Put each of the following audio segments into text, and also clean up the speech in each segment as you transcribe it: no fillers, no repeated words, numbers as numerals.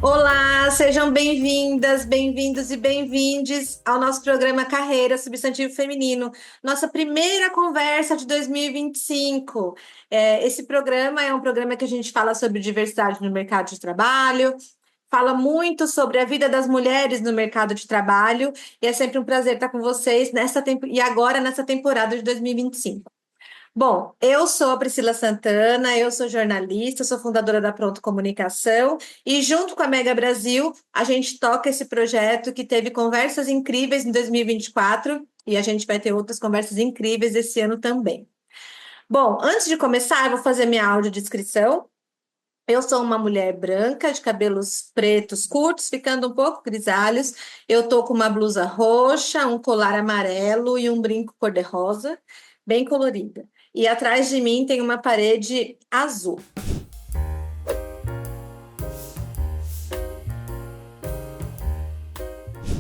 Olá, sejam bem-vindas, bem-vindos e bem-vindes ao nosso programa Carreira Substantivo Feminino, nossa primeira conversa de 2025. Esse programa é um programa que a gente fala sobre diversidade no mercado de trabalho, fala muito sobre a vida das mulheres no mercado de trabalho, e é sempre um prazer estar com vocês e agora nessa temporada de 2025. Bom, eu sou a Priscila Santana, eu sou jornalista, sou fundadora da Pronto Comunicação e junto com a Mega Brasil, a gente toca esse projeto que teve conversas incríveis em 2024 e a gente vai ter outras conversas incríveis esse ano também. Bom, antes de começar, eu vou fazer minha audiodescrição. Eu sou uma mulher branca, de cabelos pretos curtos, ficando um pouco grisalhos. Eu tô com uma blusa roxa, um colar amarelo e um brinco cor-de-rosa, bem colorida. E atrás de mim tem uma parede azul.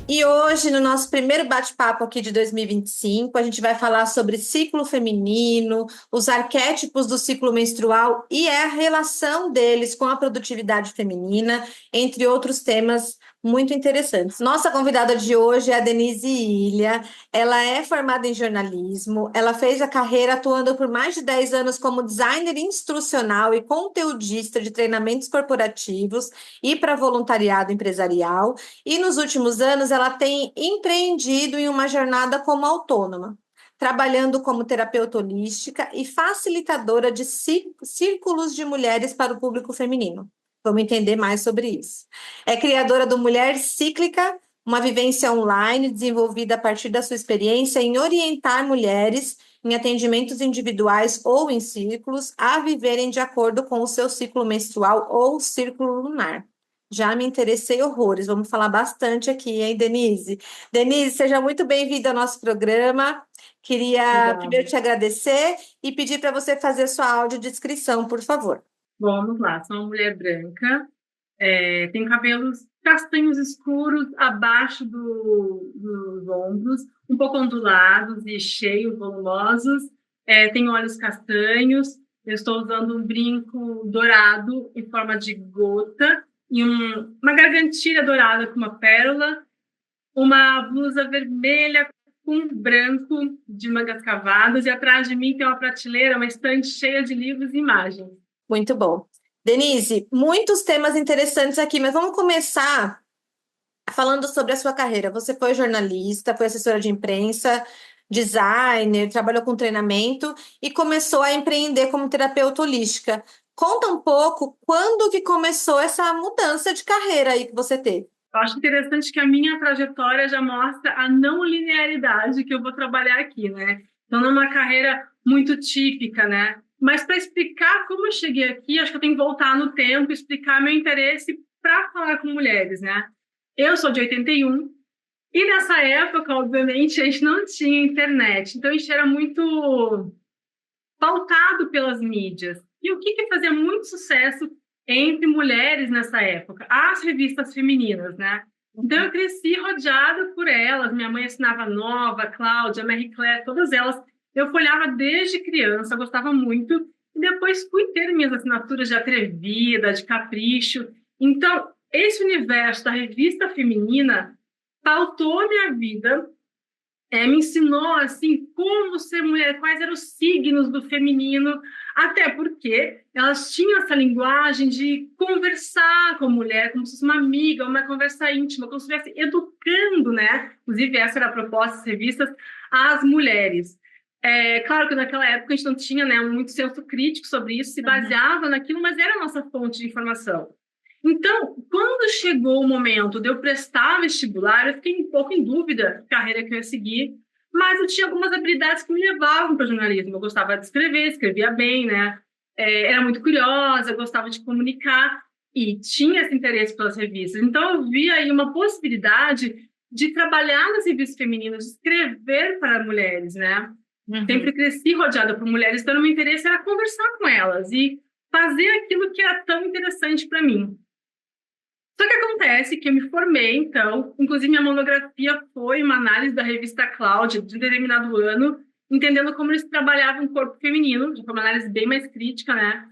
E hoje, no nosso primeiro bate-papo aqui de 2025, a gente vai falar sobre ciclo feminino, os arquétipos do ciclo menstrual e a relação deles com a produtividade feminina, entre outros temas muito interessantes. Nossa convidada de hoje é a Denise Ilha. Ela é formada em jornalismo, ela fez a carreira atuando por mais de 10 anos como designer instrucional e conteudista de treinamentos corporativos e para voluntariado empresarial. E nos últimos anos, ela tem empreendido em uma jornada como autônoma, trabalhando como terapeuta holística e facilitadora de círculos de mulheres para o público feminino. Vamos entender mais sobre isso. É criadora do Mulher Cíclica, uma vivência online desenvolvida a partir da sua experiência em orientar mulheres em atendimentos individuais ou em círculos a viverem de acordo com o seu ciclo menstrual ou círculo lunar. Já me interessei horrores. Vamos falar bastante aqui, hein, Denise? Denise, seja muito bem-vinda ao nosso programa. Queria primeiro Obrigada. te agradecer e pedir para você fazer sua audiodescrição, por favor. Bom, vamos lá. Sou uma mulher branca, tenho cabelos castanhos escuros abaixo dos ombros, um pouco ondulados e cheios, volumosos. Tenho olhos castanhos. Eu estou usando um brinco dourado em forma de gota e uma gargantilha dourada com uma pérola, uma blusa vermelha com branco de mangas cavadas e atrás de mim tem uma prateleira, uma estante cheia de livros e imagens. Muito bom. Denise, muitos temas interessantes aqui, mas vamos começar falando sobre a sua carreira. Você foi jornalista, foi assessora de imprensa, designer, trabalhou com treinamento e começou a empreender como terapeuta holística. Conta um pouco quando que começou essa mudança de carreira aí que você teve. Eu acho interessante que a minha trajetória já mostra a não linearidade que eu vou trabalhar aqui, né? Então, não é uma carreira muito típica, né? Mas para explicar como eu cheguei aqui, acho que eu tenho que voltar no tempo e explicar meu interesse para falar com mulheres, né? Eu sou de 81 e nessa época, obviamente, a gente não tinha internet, então a gente era muito pautado pelas mídias. E o que fazia muito sucesso entre mulheres nessa época? As revistas femininas, né? Então, eu cresci rodeada por elas. Minha mãe assinava Nova, Cláudia, Marie Claire, todas elas. Eu folhava desde criança, gostava muito. E depois fui ter minhas assinaturas de Atrevida, de Capricho. Então, esse universo da revista feminina pautou minha vida, me ensinou assim como ser mulher, quais eram os signos do feminino, até porque elas tinham essa linguagem de conversar com a mulher, como se fosse uma amiga, uma conversa íntima, como se estivesse educando, né? Inclusive, essa era a proposta das revistas às mulheres. Claro que naquela época a gente não tinha, né, muito senso crítico sobre isso, se baseava naquilo, mas era a nossa fonte de informação. Então, quando chegou o momento de eu prestar vestibular, eu fiquei um pouco em dúvida da carreira que eu ia seguir, mas eu tinha algumas habilidades que me levavam para o jornalismo. Eu gostava de escrever, escrevia bem, né? Era muito curiosa, gostava de comunicar e tinha esse interesse pelas revistas. Então, eu vi aí uma possibilidade de trabalhar nas revistas femininas, de escrever para mulheres, né? Sempre cresci rodeada por mulheres, então o meu interesse era conversar com elas e fazer aquilo que era tão interessante para mim. Só que acontece que eu me formei, então, inclusive minha monografia foi uma análise da revista Cláudia de um determinado ano, entendendo como eles trabalhavam o corpo feminino, de uma análise bem mais crítica, né?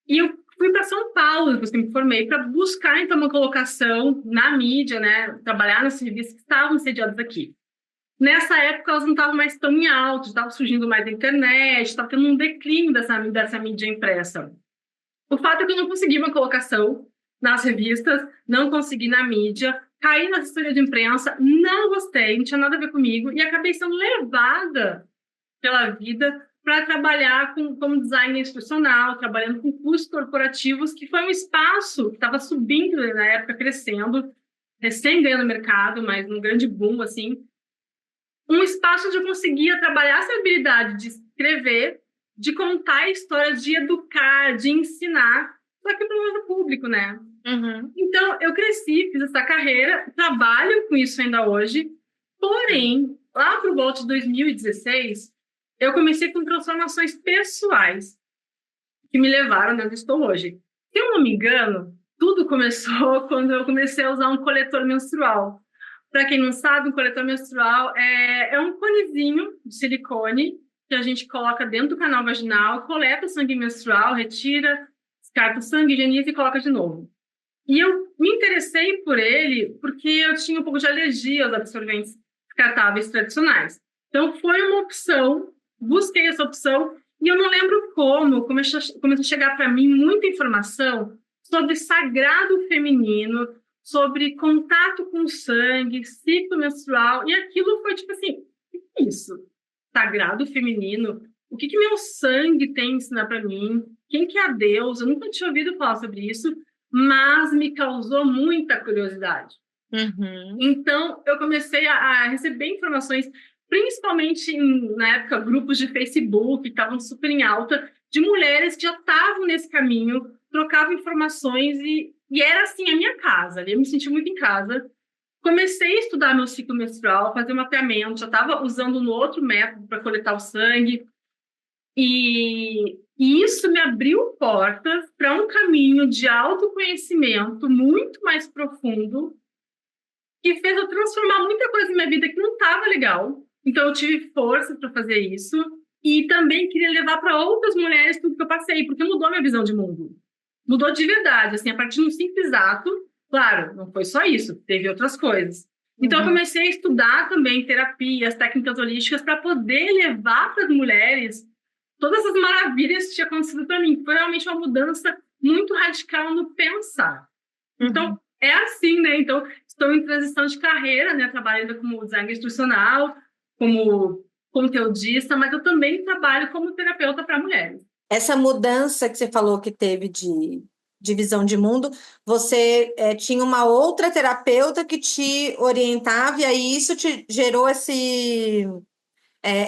E eu fui para São Paulo, depois que eu me formei, para buscar, então, uma colocação na mídia, né? Trabalhar nas revistas que estavam sediadas aqui. Nessa época, elas não estavam mais tão em alta, estava surgindo mais a internet, estava tendo um declínio dessa mídia impressa. O fato é que eu não consegui uma colocação nas revistas, não consegui na mídia, caí na assessoria de imprensa, não gostei, não tinha nada a ver comigo, e acabei sendo levada pela vida para trabalhar como designer institucional, trabalhando com cursos corporativos, que foi um espaço que estava subindo na época, crescendo, recém ganhando mercado, mas num grande boom, assim, um espaço onde eu conseguia trabalhar essa habilidade de escrever, de contar histórias, de educar, de ensinar, só que para o público, né? Uhum. Então, eu cresci, fiz essa carreira, trabalho com isso ainda hoje, porém, lá por volta de 2016, eu comecei com transformações pessoais que me levaram onde eu estou hoje. Se eu não me engano, tudo começou quando eu comecei a usar um coletor menstrual. Para quem não sabe, um coletor menstrual é um conezinho de silicone que a gente coloca dentro do canal vaginal, coleta o sangue menstrual, retira, descarta o sangue, higieniza e coloca de novo. E eu me interessei por ele porque eu tinha um pouco de alergia aos absorventes descartáveis tradicionais. Então, foi uma opção, busquei essa opção, e eu não lembro como começou a chegar para mim muita informação sobre sagrado feminino, sobre contato com o sangue, ciclo menstrual, e aquilo foi tipo assim, o que é isso? Sagrado feminino? O que meu sangue tem a ensinar para mim? Quem que é a Deus? Eu nunca tinha ouvido falar sobre isso, mas me causou muita curiosidade. Uhum. Então, eu comecei a receber informações, principalmente na época, grupos de Facebook que estavam super em alta, de mulheres que já estavam nesse caminho, trocavam informações e era assim a minha casa. Ali eu me senti muito em casa. Comecei a estudar meu ciclo menstrual, fazer um mapeamento, já estava usando um outro método para coletar o sangue. E isso me abriu portas para um caminho de autoconhecimento muito mais profundo, que fez eu transformar muita coisa na minha vida que não estava legal. Então, eu tive força para fazer isso. E também queria levar para outras mulheres tudo que eu passei, porque mudou a minha visão de mundo. Mudou de verdade, assim, a partir de um simples ato. Claro, não foi só isso, teve outras coisas. Então, eu Uhum. comecei a estudar também terapias, técnicas holísticas, para poder levar para as mulheres todas as maravilhas que tinham acontecido para mim. Foi realmente uma mudança muito radical no pensar. Então, Uhum. é assim, né? Então, estou em transição de carreira, né? Trabalho como designer instrucional, como conteudista, mas eu também trabalho como terapeuta para mulheres. Essa mudança que você falou que teve de visão de mundo, você tinha uma outra terapeuta que te orientava, e aí isso te gerou esse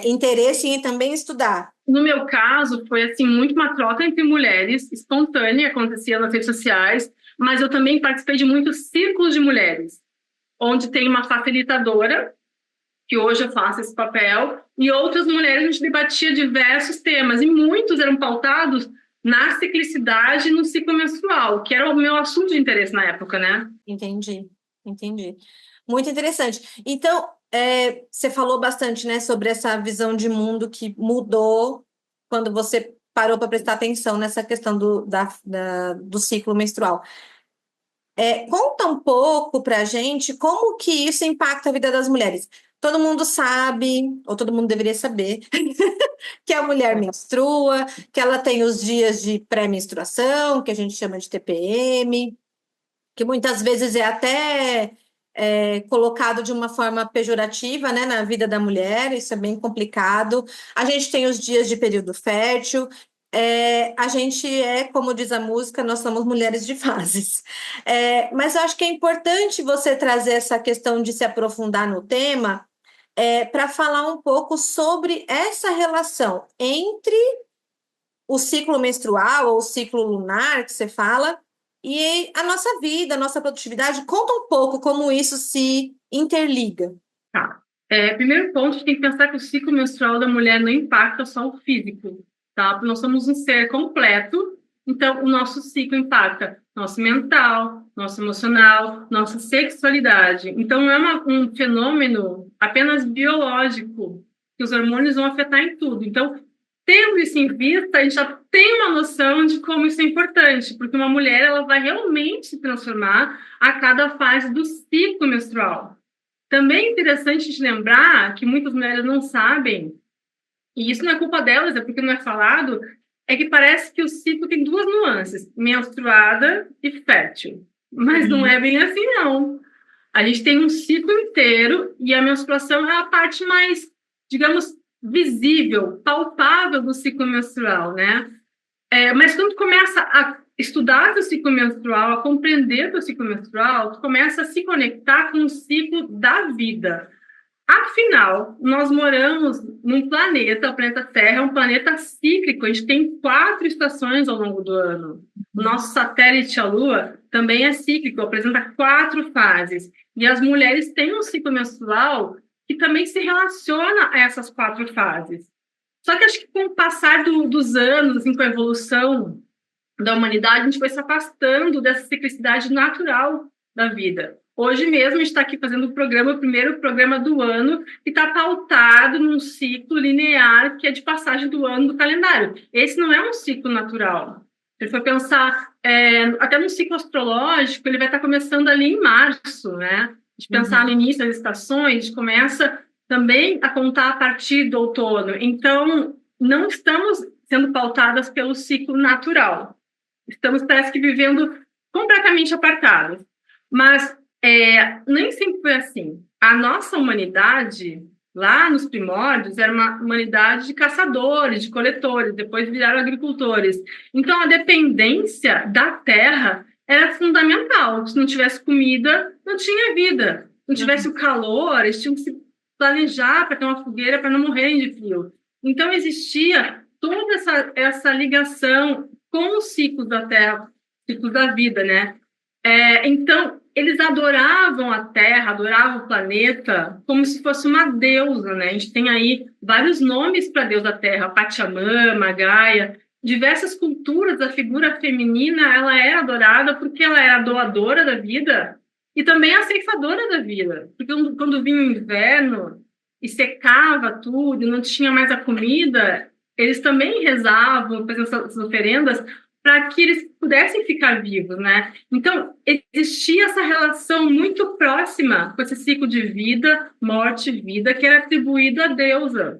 interesse em também estudar. No meu caso, foi assim muito uma troca entre mulheres, espontânea, acontecia nas redes sociais, mas eu também participei de muitos círculos de mulheres, onde tem uma facilitadora, que hoje eu faço esse papel, e outras mulheres a gente debatia diversos temas, e muitos eram pautados na ciclicidade e no ciclo menstrual, que era o meu assunto de interesse na época, né? Entendi, entendi. Muito interessante. Então, você falou bastante, né, sobre essa visão de mundo que mudou quando você parou para prestar atenção nessa questão do ciclo menstrual. Conta um pouco para a gente como que isso impacta a vida das mulheres. Todo mundo sabe, ou todo mundo deveria saber, que a mulher menstrua, que ela tem os dias de pré-menstruação, que a gente chama de TPM, que muitas vezes é até colocado de uma forma pejorativa, né, na vida da mulher, isso é bem complicado. A gente tem os dias de período fértil, a gente como diz a música, nós somos mulheres de fases. Mas eu acho que é importante você trazer essa questão de se aprofundar no tema, para falar um pouco sobre essa relação entre o ciclo menstrual ou o ciclo lunar que você fala e a nossa vida, a nossa produtividade. Conta um pouco como isso se interliga. Tá. Primeiro ponto, a gente tem que pensar que o ciclo menstrual da mulher não impacta só o físico, tá? Porque nós somos um ser completo Então, o nosso ciclo impacta nosso mental, nosso emocional, nossa sexualidade. Então, não é um fenômeno apenas biológico, que os hormônios vão afetar em tudo. Então, tendo isso em vista, a gente já tem uma noção de como isso é importante, porque uma mulher ela vai realmente se transformar a cada fase do ciclo menstrual. Também é interessante a gente lembrar que muitas mulheres não sabem, e isso não é culpa delas, é porque não é falado, é que parece que o ciclo tem duas nuances, menstruada e fértil. Mas não é bem assim, não. A gente tem um ciclo inteiro e a menstruação é a parte mais, digamos, visível, palpável do ciclo menstrual, né? Mas quando tu começa a estudar o ciclo menstrual, a compreender o ciclo menstrual, tu começa a se conectar com o ciclo da vida. Afinal, nós moramos num planeta, o planeta Terra é um planeta cíclico, a gente tem 4 estações ao longo do ano. O nosso satélite, a Lua, também é cíclico, apresenta 4 fases. E as mulheres têm um ciclo menstrual que também se relaciona a essas 4 fases. Só que acho que com o passar dos anos, assim, com a evolução da humanidade, a gente foi se afastando dessa ciclicidade natural da vida. Hoje mesmo a gente está aqui fazendo o primeiro programa do ano, que está pautado num ciclo linear que é de passagem do ano do calendário. Esse não é um ciclo natural. Se for pensar, até no ciclo astrológico, ele vai estar começando ali em março, né? De pensar no início das estações, a gente começa também a contar a partir do outono. Então, não estamos sendo pautadas pelo ciclo natural. Estamos, parece que, vivendo completamente apartados. Mas nem sempre foi assim. A nossa humanidade, lá nos primórdios, era uma humanidade de caçadores, de coletores, depois viraram agricultores. Então, a dependência da terra era fundamental. Se não tivesse comida, não tinha vida. Se não tivesse o calor, eles tinham que se planejar para ter uma fogueira para não morrerem de frio. Então, existia toda essa ligação com os ciclos da Terra, ciclos da vida, né? Então, eles adoravam a Terra, adoravam o planeta, como se fosse uma deusa, né? A gente tem aí vários nomes para a deusa Terra, Pachamama, Gaia. Diversas culturas, a figura feminina, ela era adorada porque ela era a doadora da vida e também a ceifadora da vida. Porque quando vinha o inverno e secava tudo, e não tinha mais a comida, eles também rezavam, faziam essas oferendas para que eles pudessem ficar vivos, né? Então, existia essa relação muito próxima com esse ciclo de vida, morte e vida, que era atribuído à deusa.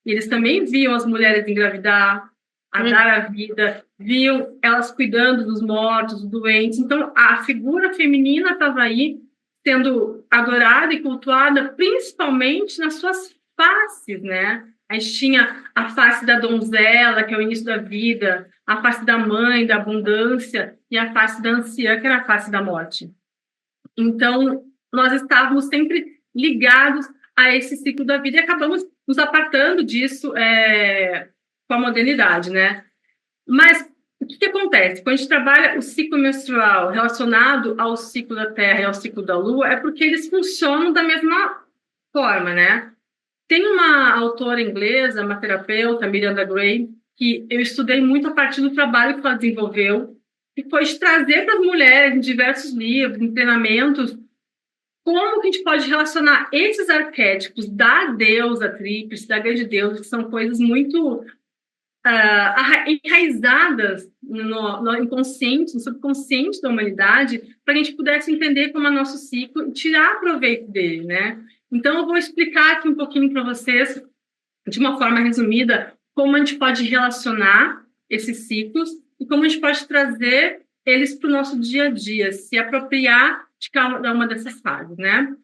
E eles também viam as mulheres engravidar, a dar a vida, viam elas cuidando dos mortos, dos doentes. Então, a figura feminina estava aí, sendo adorada e cultuada, principalmente nas suas faces, né? A gente tinha a face da donzela, que é o início da vida, a face da mãe, da abundância, e a face da anciã, que era a face da morte. Então, nós estávamos sempre ligados a esse ciclo da vida e acabamos nos apartando disso com a modernidade, né? Mas o que acontece? Quando a gente trabalha o ciclo menstrual relacionado ao ciclo da Terra e ao ciclo da Lua, é porque eles funcionam da mesma forma, né? Tem uma autora inglesa, uma terapeuta, Miranda Gray, que eu estudei muito a partir do trabalho que ela desenvolveu, e foi de trazer para as mulheres, em diversos livros, em treinamentos, como que a gente pode relacionar esses arquétipos da deusa tríplice, da grande deusa, que são coisas muito enraizadas no inconsciente, no subconsciente da humanidade, para que a gente pudesse entender como é nosso ciclo e tirar proveito dele, né? Então, eu vou explicar aqui um pouquinho para vocês, de uma forma resumida, como a gente pode relacionar esses ciclos e como a gente pode trazer eles para o nosso dia a dia, se apropriar de cada uma dessas fases, né?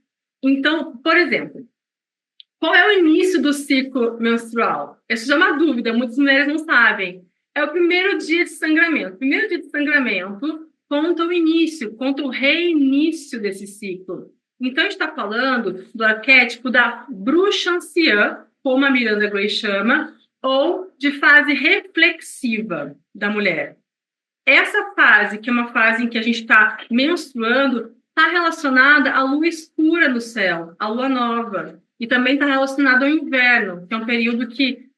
Então, por exemplo, qual é o início do ciclo menstrual? Essa já é uma dúvida, muitas mulheres não sabem. É o primeiro dia de sangramento. O primeiro dia de sangramento conta o início, conta o reinício desse ciclo. Então, a gente está falando do arquétipo da bruxa anciã, como a Miranda Gray chama, ou de fase reflexiva da mulher. Essa fase, que é uma fase em que a gente está menstruando, está relacionada à lua escura no céu, à lua nova. E também está relacionado ao inverno, que é um período que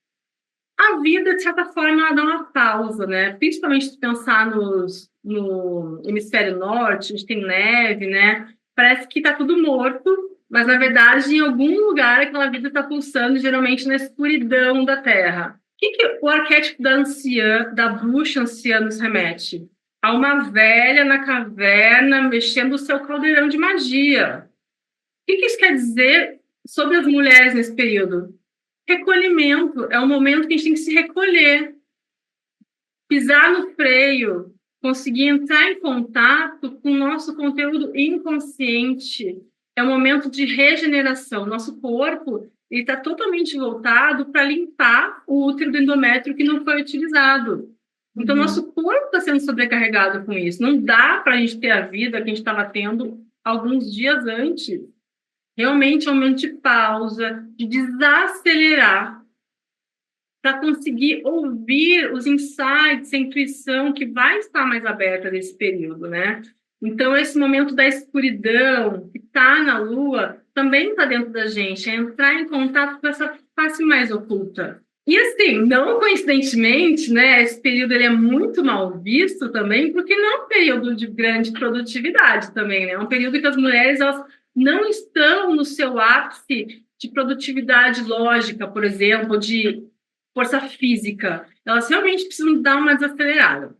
A vida, de certa forma, ela dá uma pausa, né? Principalmente se pensar no hemisfério norte, a gente tem neve, né? Parece que está tudo morto, mas na verdade, em algum lugar, aquela vida está pulsando, geralmente na escuridão da Terra. Que o arquétipo da anciã, da bruxa anciã, nos remete? A uma velha na caverna mexendo o seu caldeirão de magia. Que isso quer dizer sobre as mulheres nesse período? Recolhimento, é um momento que a gente tem que se recolher, pisar no freio, conseguir entrar em contato com o nosso conteúdo inconsciente. É um momento de regeneração. Nosso corpo está totalmente voltado para limpar o útero do endométrio que não foi utilizado. Então, nosso corpo está sendo sobrecarregado com isso. Não dá para a gente ter a vida que a gente estava tendo alguns dias antes. Realmente é um momento de pausa, de desacelerar, para conseguir ouvir os insights, a intuição que vai estar mais aberta nesse período, né? Então, esse momento da escuridão, que está na Lua, também está dentro da gente, é entrar em contato com essa face mais oculta. E assim, não coincidentemente, né, esse período ele é muito mal visto também, porque não é um período de grande produtividade também, né? É um período que as mulheres elas não estão no seu ápice de produtividade lógica, por exemplo, de força física. Elas realmente precisam dar uma desacelerada.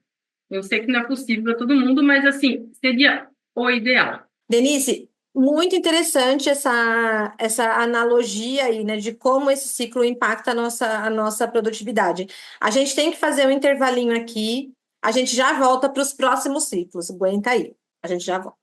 Eu sei que não é possível para todo mundo, mas assim, seria o ideal. Denise, muito interessante essa analogia aí, né, de como esse ciclo impacta a nossa produtividade. A gente tem que fazer um intervalinho aqui, a gente já volta para os próximos ciclos. Aguenta aí, a gente já volta.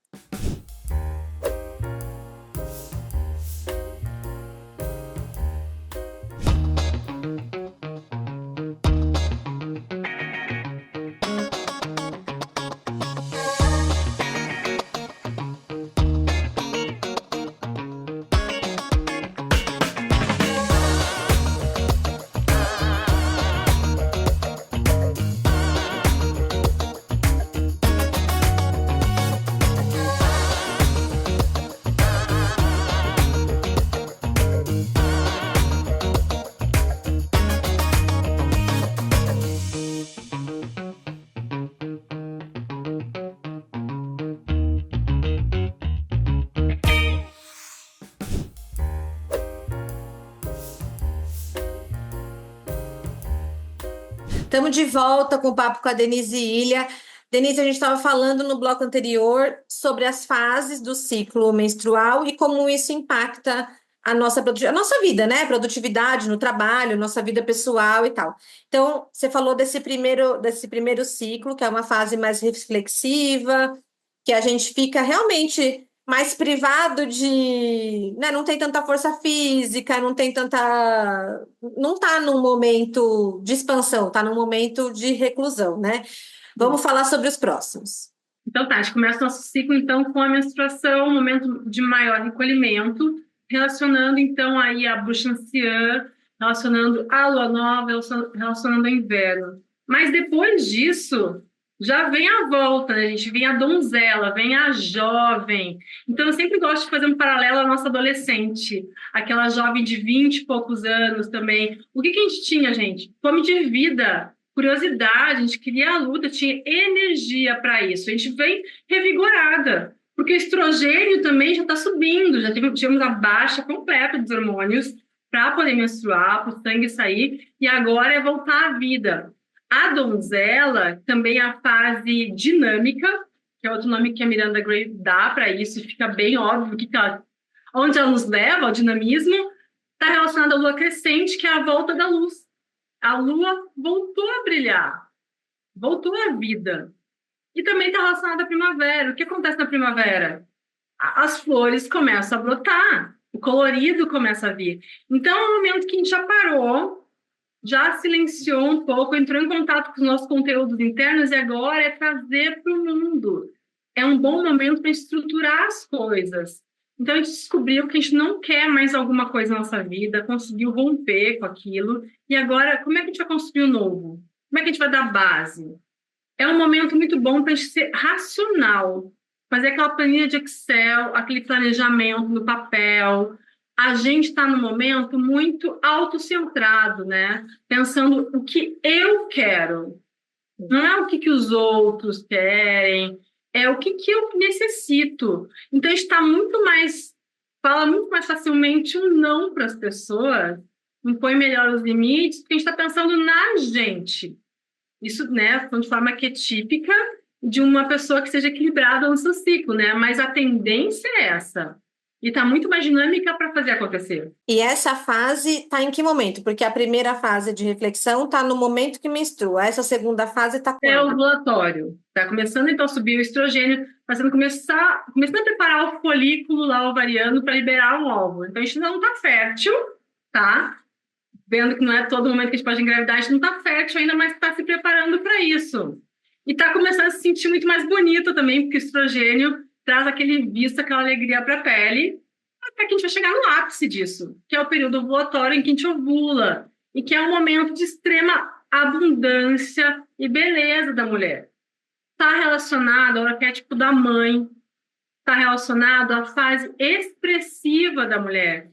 Estamos de volta com o papo com a Denise Ilha. Denise, a gente estava falando no bloco anterior sobre as fases do ciclo menstrual e como isso impacta a nossa vida, né? Produtividade no trabalho, nossa vida pessoal e tal. Então, você falou desse primeiro ciclo, que é uma fase mais reflexiva, que a gente fica realmente mais privado de, né, não tem tanta força física, não tá num momento de expansão, tá num momento de reclusão, né? Vamos falar sobre os próximos. Então tá, a gente começa o nosso ciclo então com a menstruação, um momento de maior recolhimento, relacionando então aí a bruxa anciã, relacionando a lua nova, relacionando ao inverno. Mas depois disso, já vem a volta, né, gente? Vem a donzela, vem a jovem. Então eu sempre gosto de fazer um paralelo à nossa adolescente, aquela jovem de 20 e poucos anos também. O que a gente tinha, gente? Fome de vida, curiosidade, a gente queria a luta, tinha energia para isso. A gente vem revigorada, porque o estrogênio também já está subindo, já tivemos a baixa completa dos hormônios para poder menstruar, para o sangue sair, e agora é voltar à vida. A donzela também é a fase dinâmica, que é outro nome que a Miranda Gray dá para isso, e fica bem óbvio onde ela nos leva, ao dinamismo, está relacionada à lua crescente, que é a volta da luz. A lua voltou a brilhar, voltou à vida. E também está relacionada à primavera. O que acontece na primavera? As flores começam a brotar, o colorido começa a vir. Então, é um momento que a gente já parou, já silenciou um pouco, entrou em contato com os nossos conteúdos internos e agora é trazer para o mundo. É um bom momento para estruturar as coisas. Então, a gente descobriu que a gente não quer mais alguma coisa na nossa vida, conseguiu romper com aquilo, e agora, como é que a gente vai construir o novo? Como é que a gente vai dar base? É um momento muito bom para a gente ser racional, fazer aquela planilha de Excel, aquele planejamento no papel, a gente está num momento muito autocentrado, né? Pensando o que eu quero. Não é o que os outros querem, é o que eu necessito. Então, a gente está muito mais, fala muito mais facilmente um não para as pessoas, impõe melhor os limites, porque a gente está pensando na gente. Isso, né, de forma arquetípica de uma pessoa que seja equilibrada no seu ciclo, né? Mas a tendência é essa. E está muito mais dinâmica para fazer acontecer. E essa fase está em que momento? Porque a primeira fase de reflexão está no momento que menstrua. Essa segunda fase está É quando? ovulatório. Está começando então a subir o estrogênio, fazendo começando a preparar o folículo lá ovariano para liberar um óvulo. Então a gente não está fértil, tá? Vendo que não é todo momento que a gente pode engravidar, a gente não está fértil ainda, mas está se preparando para isso. E está começando a se sentir muito mais bonita também, porque o estrogênio traz aquele visto, aquela alegria para a pele, até que a gente vai chegar no ápice disso, que é o período ovulatório em que a gente ovula, e que é um momento de extrema abundância e beleza da mulher. Está relacionado ao arquétipo da mãe, está relacionado à fase expressiva da mulher,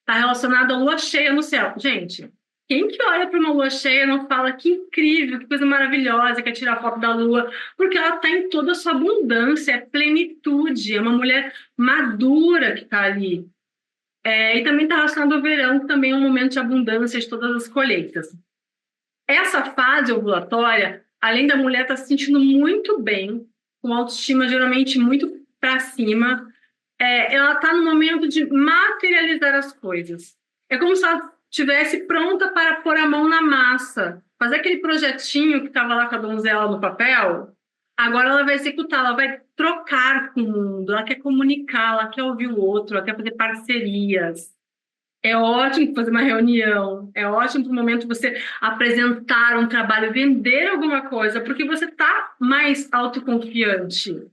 está relacionado à lua cheia no céu. Gente, quem que olha para uma lua cheia não fala que incrível, que coisa maravilhosa, quer tirar foto da lua, porque ela está em toda a sua abundância, é plenitude, é uma mulher madura que está ali. E também está relacionado ao verão, que também é um momento de abundância de todas as colheitas. Essa fase ovulatória, além da mulher estar se sentindo muito bem, com autoestima geralmente muito para cima, ela está no momento de materializar as coisas. É como se ela estivesse pronta para pôr a mão na massa, fazer aquele projetinho que estava lá com a donzela no papel. Agora ela vai executar, ela vai trocar com o mundo, ela quer comunicar, ela quer ouvir o outro, ela quer fazer parcerias. É ótimo fazer uma reunião, é ótimo para o momento você apresentar um trabalho, vender alguma coisa, porque você está mais autoconfiante.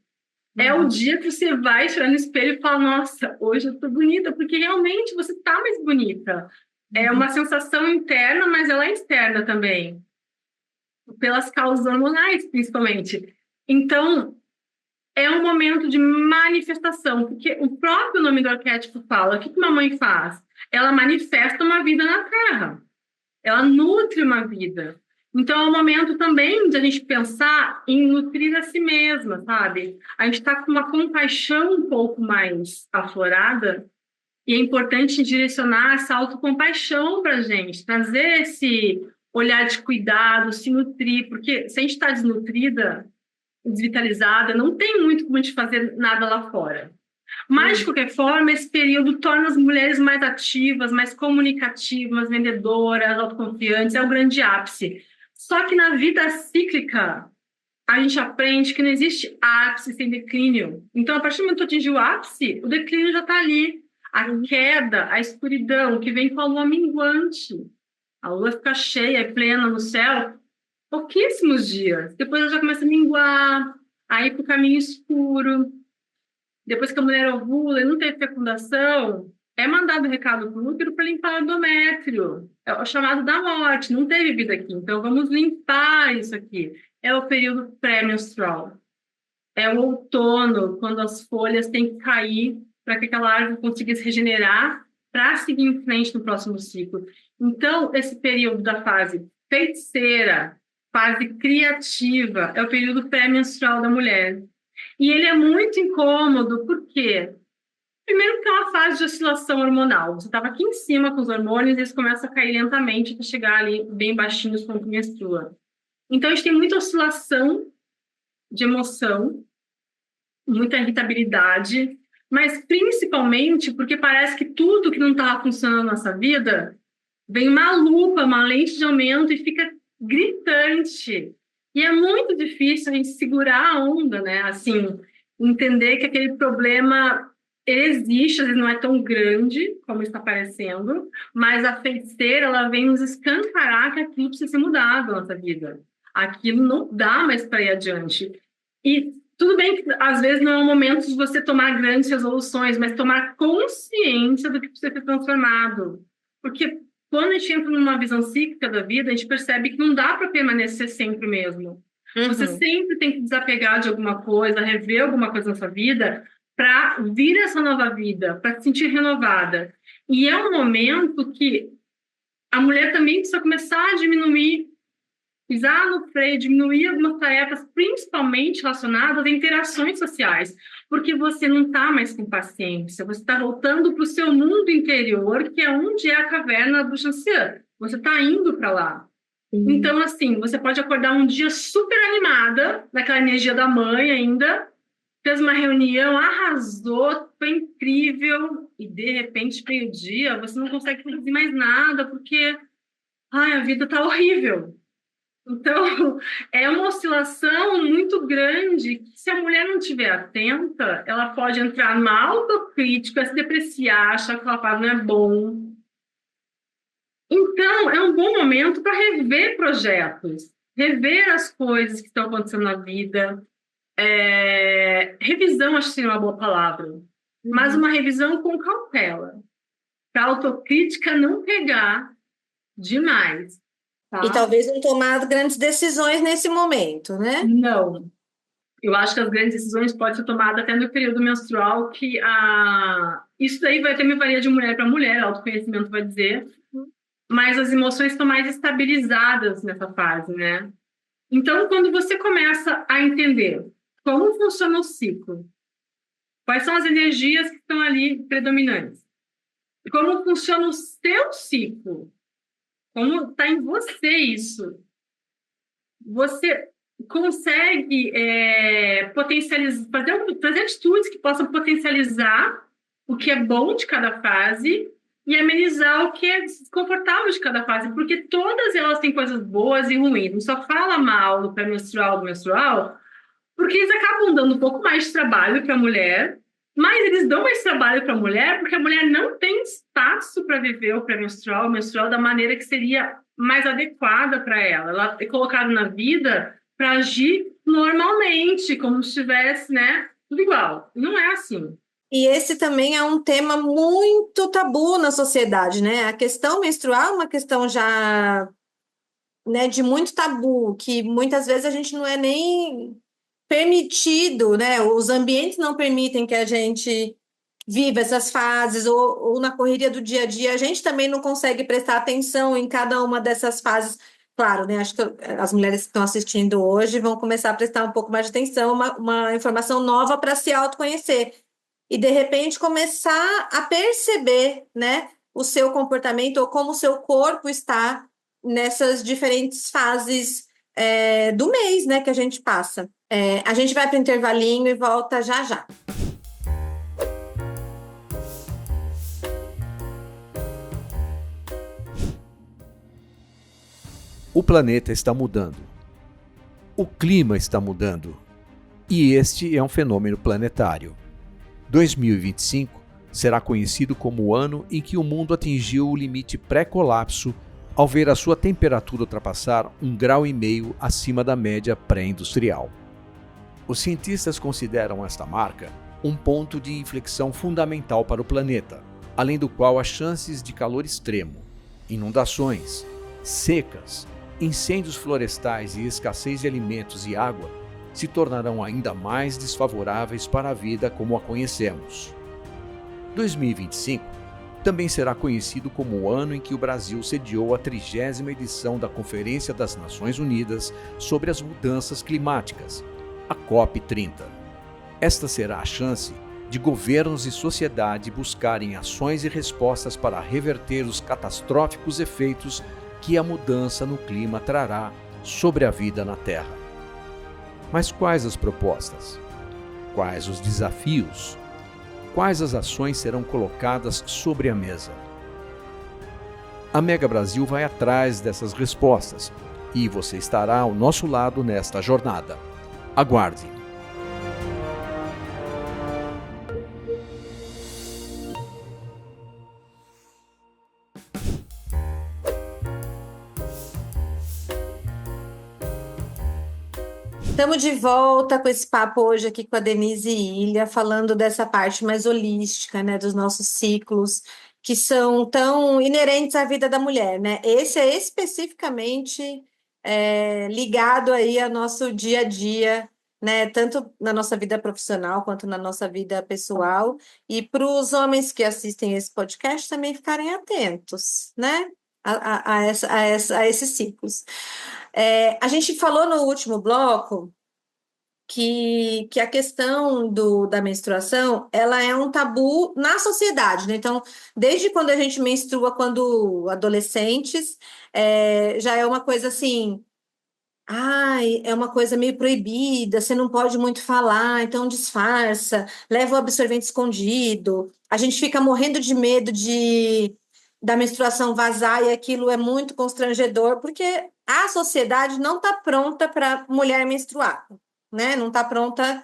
É o dia que você vai tirar no espelho e fala, nossa, hoje eu tô bonita, porque realmente você tá mais bonita. É uma sensação interna, mas ela é externa também, pelas causas hormonais, principalmente. Então, é um momento de manifestação, porque o próprio nome do arquétipo fala, o que uma mãe faz? Ela manifesta uma vida na Terra. Ela nutre uma vida. Então, é um momento também de a gente pensar em nutrir a si mesma, sabe? A gente está com uma compaixão um pouco mais aflorada e é importante direcionar essa autocompaixão para a gente, trazer esse olhar de cuidado, se nutrir, porque se a gente está desnutrida, desvitalizada, não tem muito como a gente fazer nada lá fora. Mas, de qualquer forma, esse período torna as mulheres mais ativas, mais comunicativas, vendedoras, autoconfiantes, é o grande ápice. Só que na vida cíclica, a gente aprende que não existe ápice sem declínio. Então, a partir do momento que atingir o ápice, o declínio já está ali. A queda, a escuridão, que vem com a lua minguante. A lua fica cheia e plena no céu, pouquíssimos dias. Depois ela já começa a minguar, a ir para o caminho escuro. Depois que a mulher ovula e não teve fecundação, é mandado recado para o útero para limpar o endométrio. É o chamado da morte, não teve vida aqui. Então, vamos limpar isso aqui. É o período pré-menstrual. É o outono, quando as folhas têm que cair para que aquela árvore consiga se regenerar para seguir em frente no próximo ciclo. Então, esse período da fase feiticeira, fase criativa, é o período pré-menstrual da mulher. E ele é muito incômodo, por quê? Primeiro porque é uma fase de oscilação hormonal. Você estava aqui em cima com os hormônios e eles começam a cair lentamente para chegar ali bem baixinhos quando menstrua. Então, a gente tem muita oscilação de emoção, muita irritabilidade, mas principalmente porque parece que tudo que não estava funcionando na nossa vida vem uma lupa, uma lente de aumento e fica gritante. E é muito difícil a gente segurar a onda, né? Assim, entender que aquele problema existe, às vezes não é tão grande como está parecendo, mas a feiticeira, ela vem nos escancarar que aquilo precisa ser mudado na nossa vida. Aquilo não dá mais para ir adiante. E tudo bem que às vezes não é o momento de você tomar grandes resoluções, mas tomar consciência do que precisa ser transformado. Porque quando a gente entra numa visão cíclica da vida, a gente percebe que não dá para permanecer sempre o mesmo. Você sempre tem que desapegar de alguma coisa, rever alguma coisa na sua vida, para vir essa nova vida, para se sentir renovada. E é um momento que a mulher também precisa começar a diminuir, pisar no freio, diminuir algumas tarefas, principalmente relacionadas a interações sociais, porque você não está mais com paciência, você está voltando para o seu mundo interior, que é onde é a caverna do Chancean. Você está indo para lá. Então, assim, você pode acordar um dia super animada, naquela energia da mãe ainda, fez uma reunião, arrasou, foi incrível, e de repente, meio-dia, você não consegue produzir mais nada, porque ai, a vida está horrível. Então, é uma oscilação muito grande que, se a mulher não estiver atenta, ela pode entrar numa autocrítica, se depreciar, achar que ela faz não é bom. Então, é um bom momento para rever projetos, rever as coisas que estão acontecendo na vida. Revisão, acho que seria uma boa palavra, mas uma revisão com cautela, para a autocrítica não pegar demais. Tá? E talvez não tomar grandes decisões nesse momento, né? Não. Eu acho que as grandes decisões podem ser tomadas até no período menstrual, que isso daí vai também varia de mulher para mulher, autoconhecimento vai dizer, mas as emoções estão mais estabilizadas nessa fase, né? Então, quando você começa a entender como funciona o ciclo, quais são as energias que estão ali predominantes, como funciona o seu ciclo, como está em você isso, você consegue potencializar, fazer atitudes que possam potencializar o que é bom de cada fase e amenizar o que é desconfortável de cada fase, porque todas elas têm coisas boas e ruins. Não só fala mal do pré-menstrual, do menstrual, porque eles acabam dando um pouco mais de trabalho para a mulher, mas eles dão mais trabalho para a mulher porque a mulher não tem espaço para viver o pré-menstrual, o menstrual da maneira que seria mais adequada para ela. Ela é colocada na vida para agir normalmente, como se estivesse, né, tudo igual. Não é assim. E esse também é um tema muito tabu na sociedade, né? A questão menstrual é uma questão já, né, de muito tabu, que muitas vezes a gente não é nem permitido, né? Os ambientes não permitem que a gente viva essas fases, ou na correria do dia a dia, a gente também não consegue prestar atenção em cada uma dessas fases. Claro, né? Acho que as mulheres que estão assistindo hoje vão começar a prestar um pouco mais de atenção, uma informação nova para se autoconhecer. E, de repente, começar a perceber, né, o seu comportamento ou como o seu corpo está nessas diferentes fases do mês, né, que a gente passa. A gente vai para o intervalinho e volta já já. O planeta está mudando. O clima está mudando. E este é um fenômeno planetário. 2025 será conhecido como o ano em que o mundo atingiu o limite pré-colapso ao ver a sua temperatura ultrapassar 1,5 graus acima da média pré-industrial. Os cientistas consideram esta marca um ponto de inflexão fundamental para o planeta, além do qual as chances de calor extremo, inundações, secas, incêndios florestais e escassez de alimentos e água se tornarão ainda mais desfavoráveis para a vida como a conhecemos. 2025 também será conhecido como o ano em que o Brasil sediou a 30ª edição da Conferência das Nações Unidas sobre as Mudanças Climáticas, a COP30. Esta será a chance de governos e sociedade buscarem ações e respostas para reverter os catastróficos efeitos que a mudança no clima trará sobre a vida na Terra. Mas quais as propostas? Quais os desafios? Quais as ações serão colocadas sobre a mesa? A Mega Brasil vai atrás dessas respostas e você estará ao nosso lado nesta jornada. Aguarde! Estamos de volta com esse papo hoje aqui com a Denise Ilha, falando dessa parte mais holística, né, dos nossos ciclos, que são tão inerentes à vida da mulher, né? Esse é especificamente ligado aí ao nosso dia a dia né? Tanto na nossa vida profissional quanto na nossa vida pessoal. E para os homens que assistem esse podcast também ficarem atentos, né? A esses ciclos. A gente falou no último bloco que a questão da menstruação, ela é um tabu na sociedade, né? Então, desde quando a gente menstrua, quando adolescentes, já é uma coisa assim, ai, é uma coisa meio proibida, você não pode muito falar, então disfarça, leva o absorvente escondido. A gente fica morrendo de medo da menstruação vazar e aquilo é muito constrangedor, porque a sociedade não está pronta para mulher menstruar, né? Não está pronta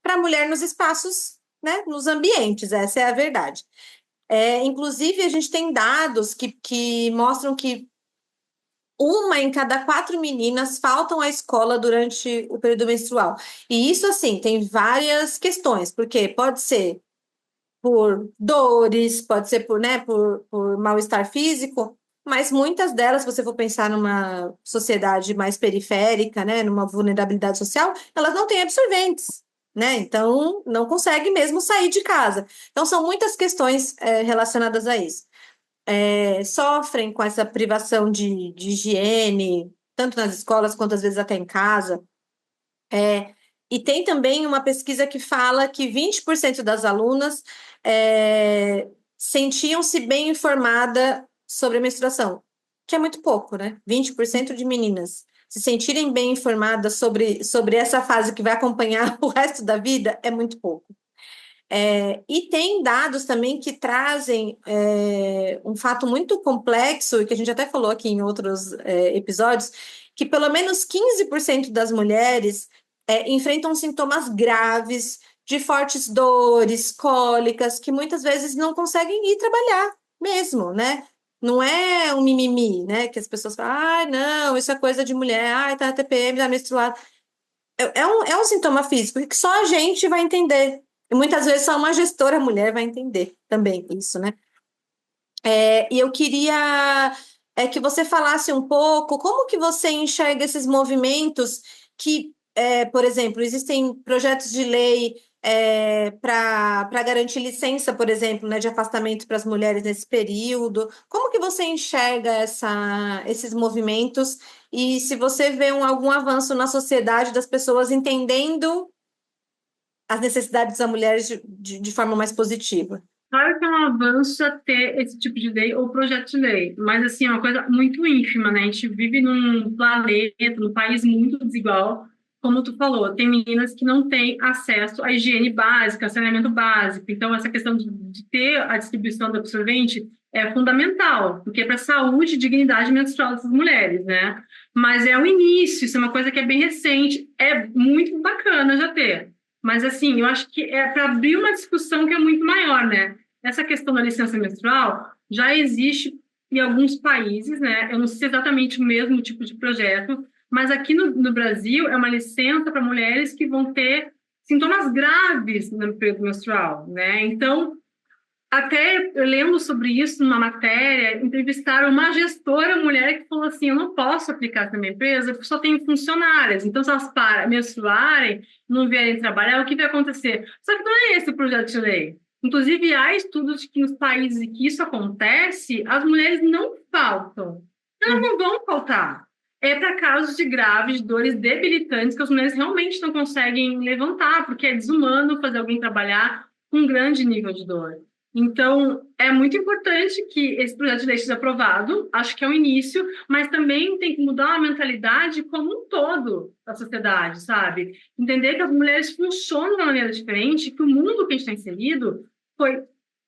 para mulher nos espaços, né? Nos ambientes, essa é a verdade. Inclusive, a gente tem dados que mostram que uma em cada 4 meninas faltam à escola durante o período menstrual. E isso, assim, tem várias questões, porque pode ser por dores, pode ser por mal-estar físico, mas muitas delas, se você for pensar numa sociedade mais periférica, né, numa vulnerabilidade social, elas não têm absorventes, né? Então, não conseguem mesmo sair de casa. Então, são muitas questões, relacionadas a isso. Sofrem com essa privação de higiene, tanto nas escolas quanto às vezes até em casa. E tem também uma pesquisa que fala que 20% das alunas sentiam-se bem informada sobre a menstruação, que é muito pouco, né? 20% de meninas se sentirem bem informadas sobre essa fase que vai acompanhar o resto da vida é muito pouco. E tem dados também que trazem um fato muito complexo, e que a gente até falou aqui em outros episódios, que pelo menos 15% das mulheres enfrentam sintomas graves de fortes dores, cólicas, que muitas vezes não conseguem ir trabalhar mesmo, né? Não é um mimimi, né? Que as pessoas falam, ah, não, isso é coisa de mulher, ah, tá TPM, tá menstruada. É um sintoma físico que só a gente vai entender. E muitas vezes só uma gestora mulher vai entender também isso, né? E eu queria que você falasse um pouco como que você enxerga esses movimentos que, por exemplo, existem projetos de lei para garantir licença, por exemplo, né, de afastamento para as mulheres nesse período. Como que você enxerga esses movimentos e se você vê algum avanço na sociedade das pessoas entendendo as necessidades das mulheres de forma mais positiva? Claro que é um avanço a ter esse tipo de lei ou projeto de lei, mas assim, é uma coisa muito ínfima, né? A gente vive num planeta, num país muito desigual, como tu falou, tem meninas que não têm acesso à higiene básica, saneamento básico, então essa questão de ter a distribuição do absorvente é fundamental, porque é para a saúde e dignidade menstrual dessas mulheres, né? Mas é o início, isso é uma coisa que é bem recente, é muito bacana já ter. Mas, assim, eu acho que é para abrir uma discussão que é muito maior, né? Essa questão da licença menstrual já existe em alguns países, né? Eu não sei exatamente o mesmo tipo de projeto, mas aqui no Brasil é uma licença para mulheres que vão ter sintomas graves no período menstrual, né? Então, até lendo sobre isso numa matéria, entrevistaram uma gestora mulher que falou assim: eu não posso aplicar essa minha empresa porque só tenho funcionárias. Então, se elas menstruarem, não vierem trabalhar, o que vai acontecer? Só que não é esse o projeto de lei. Inclusive, há estudos de que nos países em que isso acontece, as mulheres não faltam. Elas não vão faltar. É para casos de graves dores debilitantes que as mulheres realmente não conseguem levantar, porque é desumano fazer alguém trabalhar com um grande nível de dor. Então, é muito importante que esse projeto de lei seja aprovado, acho que é o início, mas também tem que mudar a mentalidade como um todo da sociedade, sabe? Entender que as mulheres funcionam de uma maneira diferente, que o mundo que a gente está inserido foi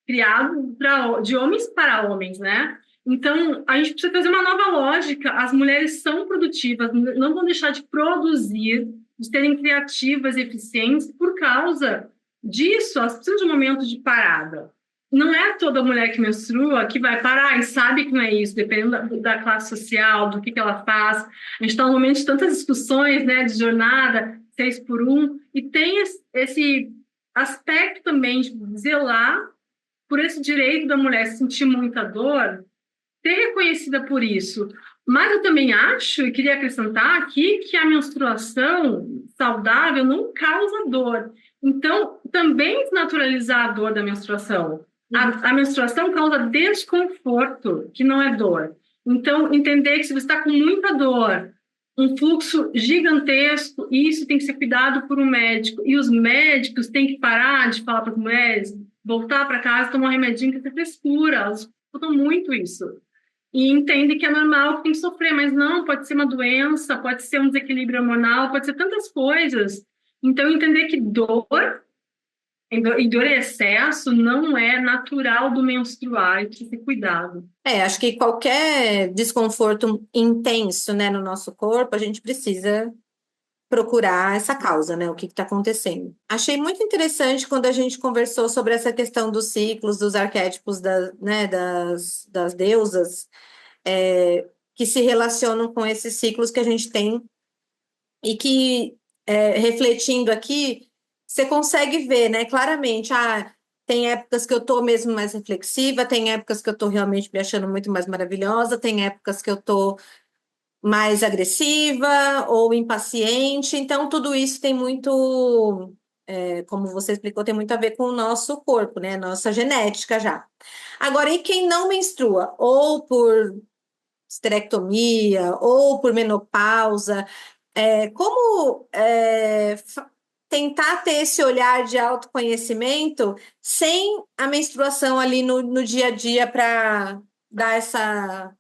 criado de homens para homens, né? Então, a gente precisa fazer uma nova lógica. As mulheres são produtivas, não vão deixar de produzir, de serem criativas e eficientes por causa disso. Elas precisam de um momento de parada. Não é toda mulher que menstrua que vai parar e sabe que não é isso, dependendo da classe social, do que ela faz. A gente está num momento de tantas discussões, né, de jornada, 6x1, e tem esse aspecto também de zelar por esse direito da mulher sentir muita dor, ser reconhecida por isso. Mas eu também acho, e queria acrescentar aqui, que a menstruação saudável não causa dor. Então, também desnaturalizar a dor da menstruação. A menstruação causa desconforto, que não é dor. Então, entender que se você está com muita dor, um fluxo gigantesco, isso tem que ser cuidado por um médico. E os médicos têm que parar de falar para as mulheres, voltar para casa, tomar um remedinho, que é frescura. Elas escutam muito isso e entende que é normal, que tem que sofrer, mas não, pode ser uma doença, pode ser um desequilíbrio hormonal, pode ser tantas coisas. Então, entender que dor e dor em excesso não é natural do menstruar e precisa ser cuidado. Acho que qualquer desconforto intenso, né, no nosso corpo, a gente precisa procurar essa causa, né, o que está acontecendo. Achei muito interessante quando a gente conversou sobre essa questão dos ciclos, dos arquétipos né, das deusas, que se relacionam com esses ciclos que a gente tem e que, refletindo aqui, você consegue ver, né, claramente, tem épocas que eu estou mesmo mais reflexiva, tem épocas que eu estou realmente me achando muito mais maravilhosa, tem épocas que eu estou mais agressiva ou impaciente, então tudo isso tem muito, como você explicou, tem muito a ver com o nosso corpo, né, nossa genética já. Agora, e quem não menstrua, ou por esterectomia, ou por menopausa, tentar ter esse olhar de autoconhecimento sem a menstruação ali no dia a dia para dar essa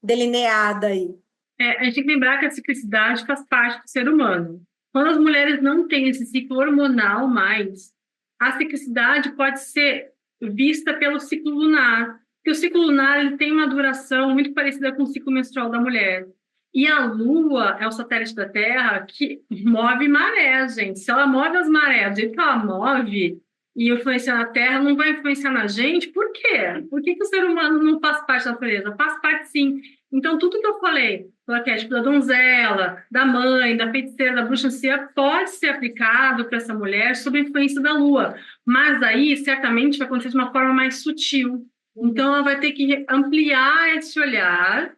delineada aí? A gente tem que lembrar que a ciclicidade faz parte do ser humano. Quando as mulheres não têm esse ciclo hormonal mais, a ciclicidade pode ser vista pelo ciclo lunar, porque o ciclo lunar ele tem uma duração muito parecida com o ciclo menstrual da mulher. E a Lua é o satélite da Terra que move marés, gente. Se ela move as marés do jeito que ela move e influencia na Terra, não vai influenciar na gente? Por quê? Por que o ser humano não faz parte da natureza? Faz parte, sim. Então, tudo que eu falei, do arquétipo da donzela, da mãe, da feiticeira, da bruxa anciã, pode ser aplicado para essa mulher sob a influência da Lua. Mas aí, certamente, vai acontecer de uma forma mais sutil. Então, ela vai ter que ampliar esse olhar,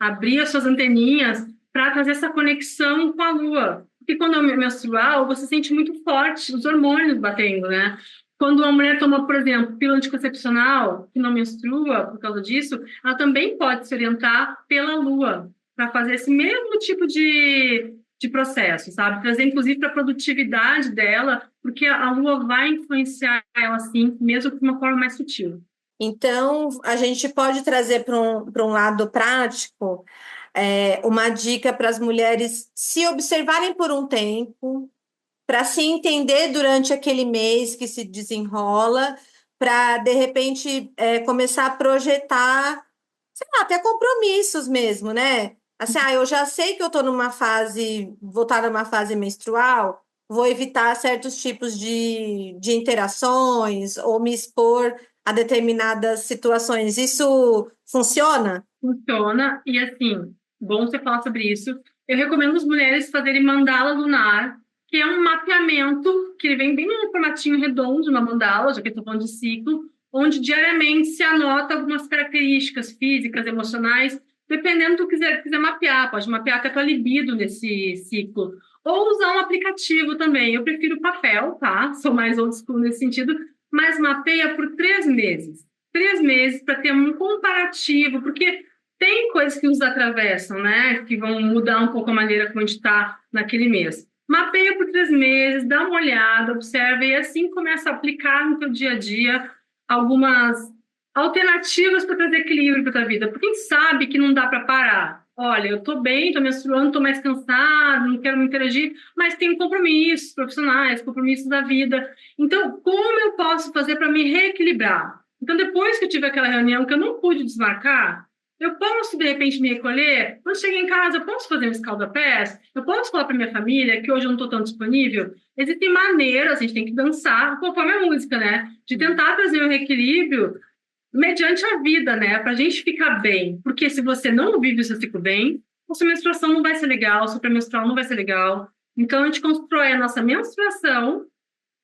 abrir as suas anteninhas para fazer essa conexão com a Lua. Porque quando é menstrual, você sente muito forte os hormônios batendo, né? Quando uma mulher toma, por exemplo, pílula anticoncepcional, que não menstrua por causa disso, ela também pode se orientar pela Lua para fazer esse mesmo tipo de processo, sabe? Trazer, inclusive, para a produtividade dela, porque a Lua vai influenciar ela, assim, mesmo de uma forma mais sutil. Então, a gente pode trazer para um lado prático, uma dica para as mulheres se observarem por um tempo, para se entender durante aquele mês que se desenrola, para, de repente, começar a projetar, sei lá, até compromissos mesmo, né? Assim, eu já sei que eu estou numa fase, vou estar numa fase menstrual, vou evitar certos tipos de interações ou me expor a determinadas situações. Isso funciona? Funciona, e assim, bom você falar sobre isso. Eu recomendo as mulheres fazerem mandala lunar, que é um mapeamento que vem bem num formatinho redondo de uma mandala, já que estou falando de ciclo, onde diariamente se anota algumas características físicas, emocionais, dependendo do que quiser mapear. Pode mapear até a tua libido nesse ciclo. Ou usar um aplicativo também. Eu prefiro papel, tá? Sou mais old school nesse sentido, mas mapeia por 3 meses. 3 meses para ter um comparativo, porque tem coisas que nos atravessam, né? Que vão mudar um pouco a maneira como a gente está naquele mês. Mapeia por 3 meses, dá uma olhada, observa e assim começa a aplicar no teu dia a dia algumas alternativas para trazer equilíbrio para a tua vida. Porque a gente sabe que não dá para parar. Olha, eu estou bem, estou menstruando, estou mais cansada, não quero me interagir, mas tenho compromissos profissionais, compromissos da vida. Então, como eu posso fazer para me reequilibrar? Então, depois que eu tive aquela reunião que eu não pude desmarcar, eu posso, de repente, me recolher? Quando chegar em casa, eu posso fazer um escalda-pés? Eu posso falar para minha família que hoje eu não estou tão disponível? Existem maneiras, a gente tem que dançar, conforme a música, né? De tentar trazer um equilíbrio mediante a vida, né? Para a gente ficar bem. Porque se você não vive o seu ciclo bem, a sua menstruação não vai ser legal, a sua pré-menstrual não vai ser legal. Então, a gente constrói a nossa menstruação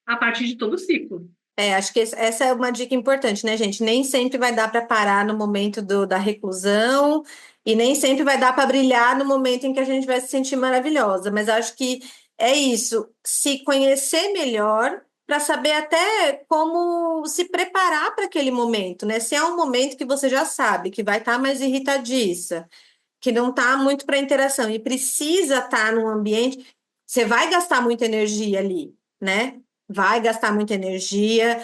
a partir de todo o ciclo. Acho que essa é uma dica importante, né, gente? Nem sempre vai dar para parar no momento da reclusão E nem sempre vai dar para brilhar no momento em que a gente vai se sentir maravilhosa, mas acho que é isso, se conhecer melhor para saber até como se preparar para aquele momento, né? Se é um momento que você já sabe que vai estar mais irritadiça, que não está muito para interação e precisa estar num ambiente, você vai gastar muita energia ali, né? Vai gastar muita energia,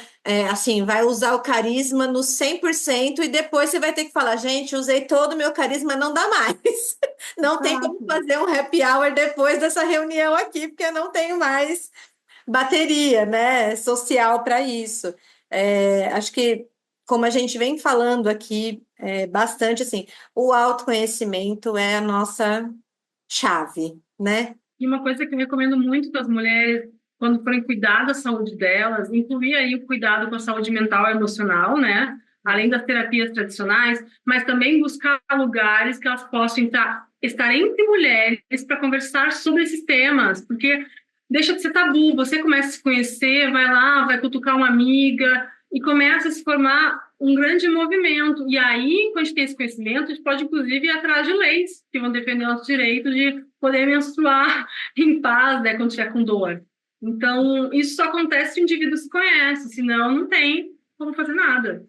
assim, vai usar o carisma no 100% e depois você vai ter que falar, gente, usei todo o meu carisma, não dá mais. Não tem como fazer um happy hour depois dessa reunião aqui, porque eu não tenho mais bateria, né, social para isso. Acho que, como a gente vem falando aqui, bastante, assim, o autoconhecimento é a nossa chave, né? E uma coisa que eu recomendo muito para as mulheres, quando forem cuidar da saúde delas, incluir aí o cuidado com a saúde mental e emocional, né? Além das terapias tradicionais, mas também buscar lugares que elas possam estar entre mulheres para conversar sobre esses temas, porque deixa de ser tabu, você começa a se conhecer, vai lá, vai cutucar uma amiga e começa a se formar um grande movimento. E aí, quando a gente tem esse conhecimento, a gente pode, inclusive, ir atrás de leis que vão defender o nosso direito de poder menstruar em paz, né, quando estiver com dor. Então, isso só acontece se o indivíduo se conhece, senão não tem como fazer nada.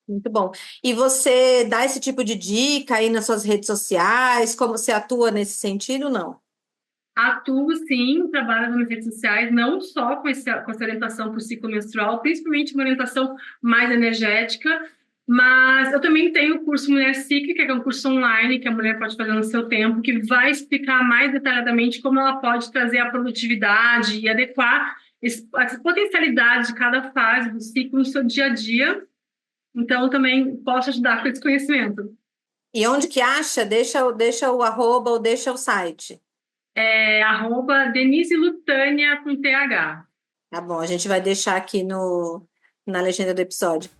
Muito bom. E você dá esse tipo de dica aí nas suas redes sociais? Como você atua nesse sentido, não? Atuo, sim, trabalho nas redes sociais, não só com essa orientação para o ciclo menstrual, principalmente uma orientação mais energética, mas eu também tenho o curso Mulher Cíclica, que é um curso online que a mulher pode fazer no seu tempo, que vai explicar mais detalhadamente como ela pode trazer a produtividade e adequar as potencialidades de cada fase do ciclo no seu dia a dia. Então, eu também posso ajudar com esse conhecimento. E onde que acha? Deixa o arroba ou deixa o site. É @Denise Lutânia com TH. Tá bom, a gente vai deixar aqui na legenda do episódio.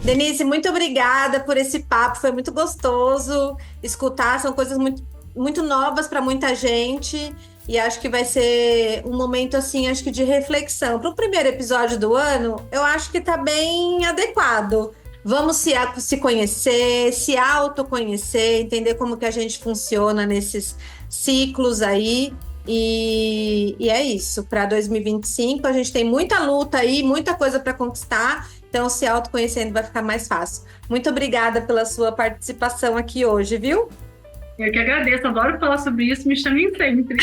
Denise, muito obrigada por esse papo, foi muito gostoso escutar, são coisas muito, muito novas para muita gente e acho que vai ser um momento assim, acho que de reflexão. Para o primeiro episódio do ano, eu acho que está bem adequado. Vamos se conhecer, se autoconhecer, entender como que a gente funciona nesses ciclos aí. E é isso. Para 2025, a gente tem muita luta aí, muita coisa para conquistar. Então, se autoconhecendo vai ficar mais fácil. Muito obrigada pela sua participação aqui hoje, viu? Eu que agradeço, adoro falar sobre isso, me chamem sempre.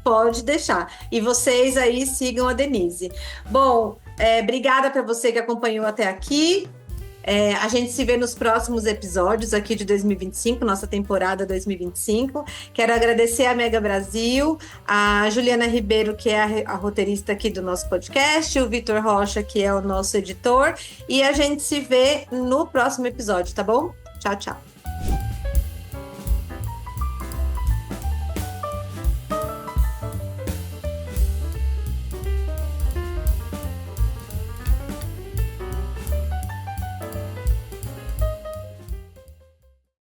Pode deixar. E vocês aí sigam a Denise. Bom, obrigada para você que acompanhou até aqui. A gente se vê nos próximos episódios aqui de 2025, nossa temporada 2025. Quero agradecer a Mega Brasil, a Juliana Ribeiro, que é a roteirista aqui do nosso podcast, o Vitor Rocha, que é o nosso editor. E a gente se vê no próximo episódio, tá bom? Tchau, tchau.